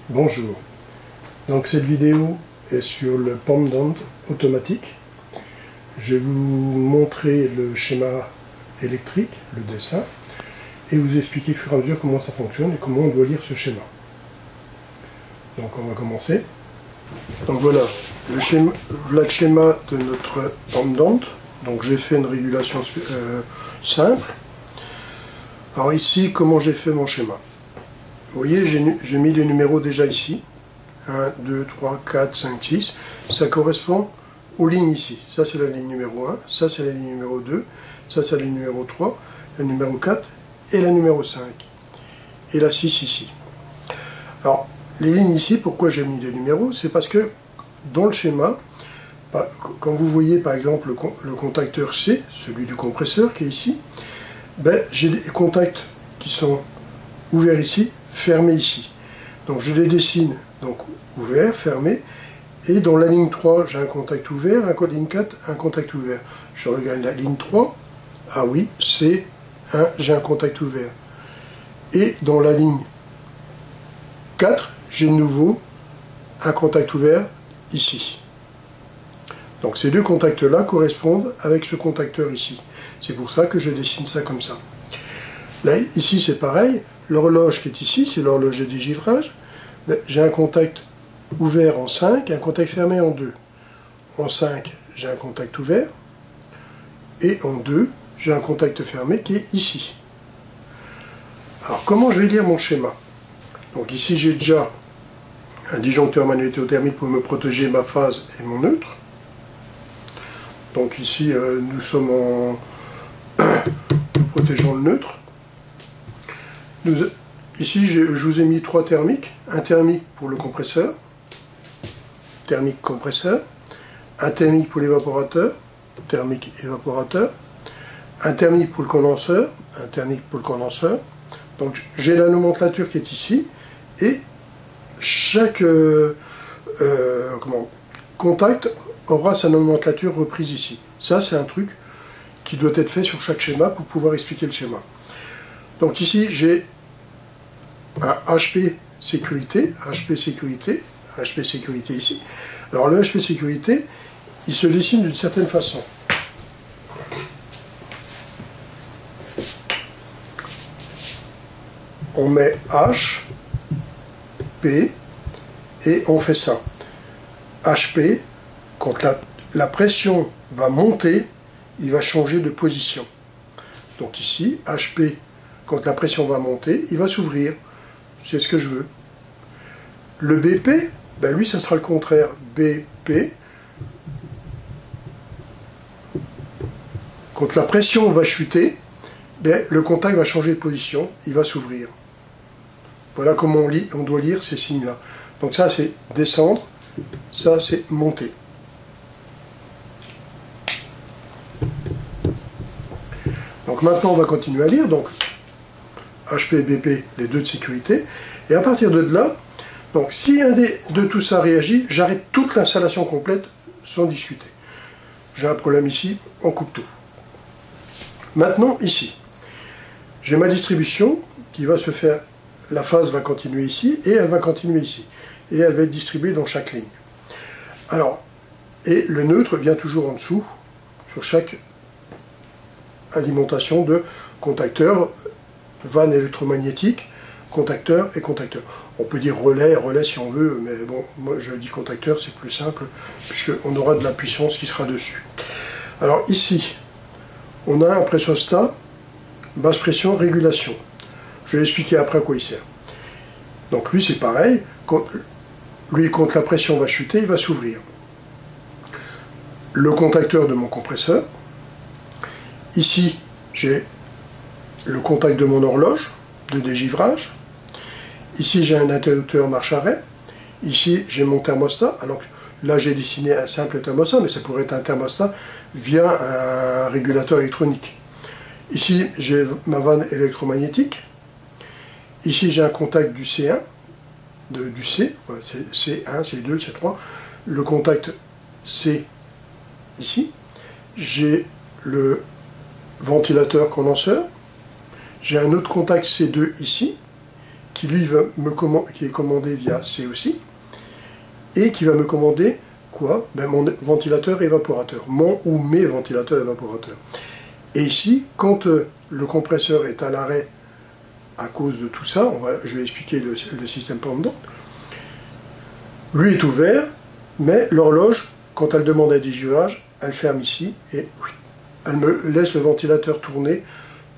Bonjour, donc cette vidéo est sur le pump down automatique. Je vais vous montrer le schéma électrique, le dessin, et vous expliquer au fur et à mesure comment ça fonctionne et comment on doit lire ce schéma. Donc on va commencer. Donc voilà le schéma de notre pump down. Donc j'ai fait une régulation simple. Alors ici, comment j'ai fait mon schéma? Vous voyez, j'ai mis les numéros déjà ici. 1, 2, 3, 4, 5, 6. Ça correspond aux lignes ici. Ça, c'est la ligne numéro 1. Ça, c'est la ligne numéro 2. Ça, c'est la ligne numéro 3. La numéro 4 et la numéro 5. Et la 6 ici. Alors, les lignes ici, pourquoi j'ai mis les numéros? C'est parce que dans le schéma, quand vous voyez par exemple le contacteur C, celui du compresseur qui est ici, ben, j'ai des contacts qui sont ouverts ici, fermés ici. Donc je les dessine donc ouvert, fermé, et dans la ligne 3, j'ai un contact ouvert, la ligne 4, un contact ouvert. Je regarde la ligne 3, ah oui, c'est j'ai un contact ouvert. Et dans la ligne 4, j'ai de nouveau un contact ouvert ici. Donc ces deux contacts-là correspondent avec ce contacteur ici. C'est pour ça que je dessine ça comme ça. Là, ici, c'est pareil. L'horloge qui est ici, c'est l'horloge de dégivrage. J'ai un contact ouvert en 5 et un contact fermé en 2. En 5, j'ai un contact ouvert. Et en 2, j'ai un contact fermé qui est ici. Alors, comment je vais lire mon schéma? Donc ici, j'ai déjà un disjoncteur magnétothermique pour me protéger ma phase et mon neutre. Donc ici, nous sommes en... nous protégeons le neutre. Ici, je vous ai mis 3 thermiques. Un thermique pour le compresseur, thermique compresseur. Un thermique pour l'évaporateur, thermique évaporateur. Un thermique pour le condenseur, un thermique pour le condenseur. Donc j'ai la nomenclature qui est ici. Et chaque contact aura sa nomenclature reprise ici. Ça, c'est un truc qui doit être fait sur chaque schéma pour pouvoir expliquer le schéma. Donc ici, j'ai un HP sécurité ici. Alors le HP sécurité, il se dessine d'une certaine façon. On met H, P, et on fait ça. HP, quand la pression va monter, il va changer de position. Donc ici, HP, quand la pression va monter, il va s'ouvrir. C'est ce que je veux. Le BP, ben lui, ça sera le contraire. BP, quand la pression va chuter, ben, le contact va changer de position, il va s'ouvrir. Voilà comment on doit lire ces signes-là. Donc ça, c'est descendre, ça, c'est monter. Donc maintenant, on va continuer à lire. Donc, HP et BP, les deux de sécurité. Et à partir de là, donc si un de tout ça réagit, j'arrête toute l'installation complète sans discuter. J'ai un problème ici, on coupe tout. Maintenant, ici, j'ai ma distribution qui va se faire, la phase va continuer ici, et elle va continuer ici. Et elle va être distribuée dans chaque ligne. Alors, et le neutre vient toujours en dessous, sur chaque alimentation de contacteur, vanne électromagnétique, contacteur et contacteur. On peut dire relais si on veut, mais bon, moi je dis contacteur, c'est plus simple, puisqu'on aura de la puissance qui sera dessus. Alors ici, on a un pressostat, basse pression, régulation. Je vais expliquer après à quoi il sert. Donc lui c'est pareil, quand la pression va chuter, il va s'ouvrir. Le contacteur de mon compresseur. Ici, j'ai le contact de mon horloge de dégivrage. Ici, j'ai un interrupteur marche-arrêt. Ici, j'ai mon thermostat. Alors là, j'ai dessiné un simple thermostat, mais ça pourrait être un thermostat via un régulateur électronique. Ici, j'ai ma vanne électromagnétique. Ici, j'ai un contact du C1, du C, voilà, C1, C2, C3. Le contact C ici. J'ai le ventilateur condenseur. J'ai un autre contact C2 ici. qui lui qui est commandé via C aussi, et qui va me commander quoi? Ben, mon ventilateur évaporateur, mon ou mes ventilateurs évaporateurs. Et ici, quand le compresseur est à l'arrêt à cause de tout ça, je vais expliquer le système pendant. Lui est ouvert, mais l'horloge, quand elle demande un dégivrage, elle ferme ici et elle me laisse le ventilateur tourner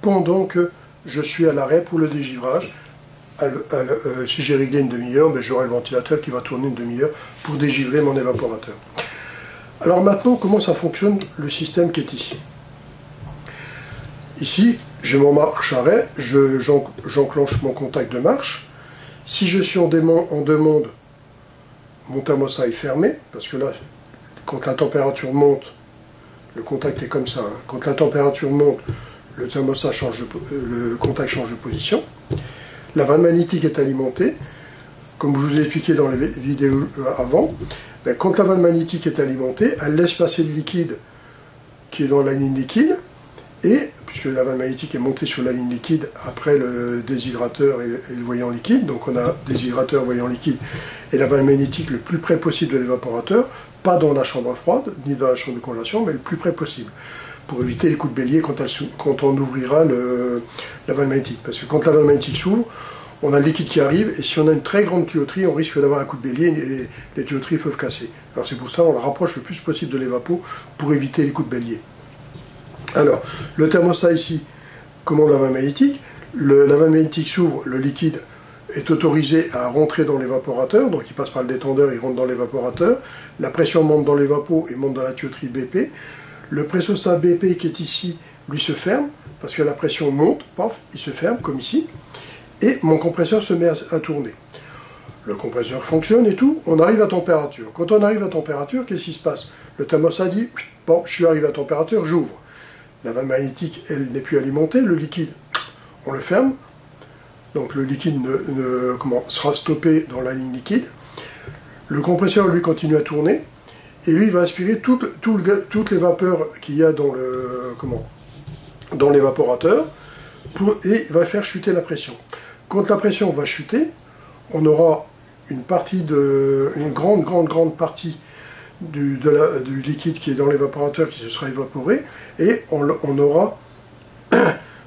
pendant que je suis à l'arrêt pour le dégivrage. Si j'ai réglé une demi-heure, ben, j'aurai le ventilateur qui va tourner une demi-heure pour dégivrer mon évaporateur. Alors maintenant, comment ça fonctionne le système qui est ici? Ici, j'ai mon marche-arrêt, j'enclenche mon contact de marche. Si je suis en demande, mon thermostat est fermé, parce que là, quand la température monte, le contact est comme ça. Hein. Quand la température monte, le thermostat le contact change de position. La vanne magnétique est alimentée. Comme je vous ai expliqué dans les vidéos avant, ben, quand la vanne magnétique est alimentée, elle laisse passer le liquide qui est dans la ligne liquide, et puisque la vanne magnétique est montée sur la ligne liquide après le déshydrateur et le voyant liquide, donc on a déshydrateur, voyant liquide et la vanne magnétique le plus près possible de l'évaporateur, pas dans la chambre froide, ni dans la chambre de congélation, mais le plus près possible, pour éviter les coups de bélier quand on ouvrira la vanne magnétique. Parce que quand la vanne magnétique s'ouvre, on a le liquide qui arrive, et si on a une très grande tuyauterie, on risque d'avoir un coup de bélier, et les tuyauteries peuvent casser. Alors c'est pour ça qu'on la rapproche le plus possible de l'évapo, pour éviter les coups de bélier. Alors, le thermostat ici commande la vanne magnétique, la vanne magnétique s'ouvre, le liquide est autorisé à rentrer dans l'évaporateur, donc il passe par le détendeur, il rentre dans l'évaporateur, la pression monte dans l'évapo et monte dans la tuyauterie BP, le pressostat BP qui est ici, lui se ferme, parce que la pression monte, paf, il se ferme, comme ici, et mon compresseur se met à tourner. Le compresseur fonctionne et tout, on arrive à température. Quand on arrive à température, qu'est-ce qui se passe? Le thermostat dit, bon, je suis arrivé à température, j'ouvre. La vanne magnétique, elle n'est plus alimentée, le liquide, on le ferme, donc le liquide sera stoppé dans la ligne liquide. Le compresseur, lui, continue à tourner, et lui, il va aspirer toutes les vapeurs qu'il y a dans l'évaporateur, et il va faire chuter la pression. Quand la pression va chuter, on aura une grande partie du liquide qui est dans l'évaporateur qui se sera évaporé, et on aura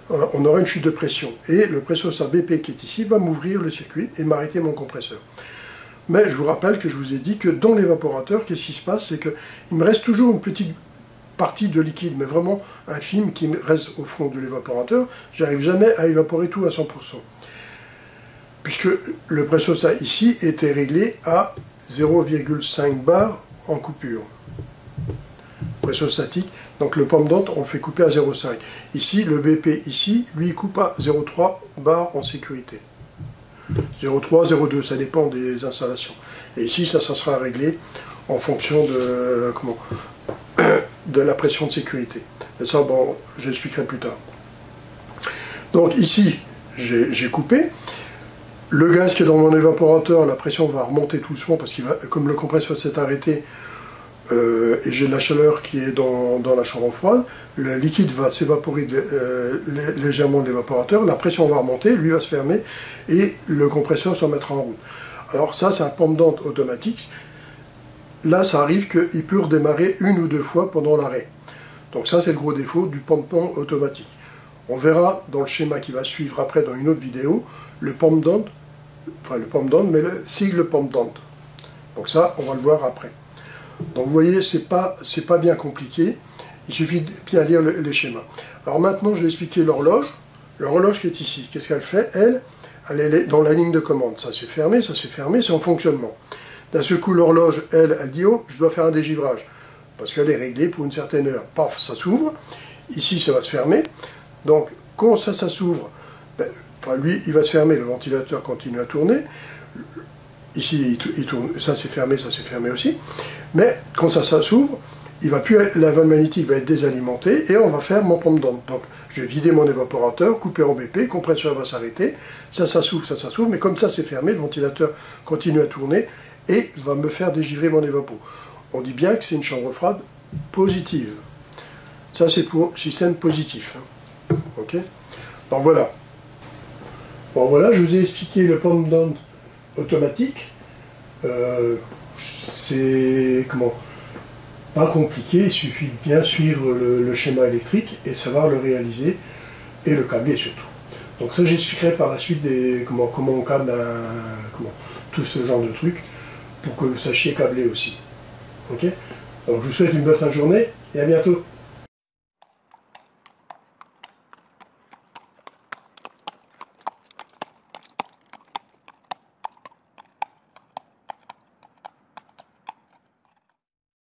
une chute de pression. Et le pressostat BP qui est ici va m'ouvrir le circuit et m'arrêter mon compresseur. Mais je vous rappelle que je vous ai dit que dans l'évaporateur, qu'est-ce qui se passe? C'est qu'il me reste toujours une petite partie de liquide, mais vraiment infime, qui reste au fond de l'évaporateur. J'arrive jamais à évaporer tout à 100%. Puisque le pressostat ici était réglé à 0,5 bar en coupure. Pressostatique, donc le pomme d'ante, on le fait couper à 0,5. Ici, le BP ici, lui, il coupe à 0,3 bar en sécurité. 0,3, 0,2, ça dépend des installations. Et ici, ça sera réglé en fonction de la pression de sécurité. Et ça, bon, j'expliquerai plus tard. Donc ici, j'ai coupé. Le gaz qui est dans mon évaporateur, la pression va remonter tout doucement parce que comme le compresseur s'est arrêté et j'ai de la chaleur qui est dans la chambre froide, le liquide va s'évaporer légèrement de l'évaporateur, la pression va remonter, lui va se fermer et le compresseur se mettra en route. Alors ça, c'est un pomme d'ante automatique. Là, ça arrive qu'il peut redémarrer une ou deux fois pendant l'arrêt. Donc ça, c'est le gros défaut du pomme d'ante automatique. On verra dans le schéma qui va suivre après dans une autre vidéo, le pomme d'ante, mais le sigle pomme d'ante. Donc ça, on va le voir après. Donc vous voyez, c'est pas bien compliqué, il suffit de bien lire les schémas. Alors maintenant, je vais expliquer l'horloge. L'horloge qui est ici, qu'est-ce qu'elle fait? Elle est dans la ligne de commande. Ça c'est fermé, c'est en fonctionnement. D'un seul coup, l'horloge, elle dit, oh, je dois faire un dégivrage, parce qu'elle est réglée pour une certaine heure. Paf, ça s'ouvre. Ici, ça va se fermer. Donc, quand ça s'ouvre, lui, il va se fermer, le ventilateur continue à tourner. Ici, il tourne, ça c'est fermé aussi. Mais quand ça s'ouvre, la vanne magnétique va être désalimentée et on va faire mon pomme d'ante. Donc, je vais vider mon évaporateur, couper en BP, le compresseur va s'arrêter, ça s'ouvre, mais comme ça c'est fermé, le ventilateur continue à tourner et va me faire dégivrer mon évapo. On dit bien que c'est une chambre froide positive. Ça c'est pour système positif. Ok? Donc voilà. Bon voilà, je vous ai expliqué le pump down automatique. C'est pas compliqué, il suffit de bien suivre le schéma électrique et savoir le réaliser et le câbler surtout. Donc ça j'expliquerai par la suite comment on câble tout ce genre de trucs pour que vous sachiez câbler aussi. Ok. Donc je vous souhaite une bonne fin de journée et à bientôt.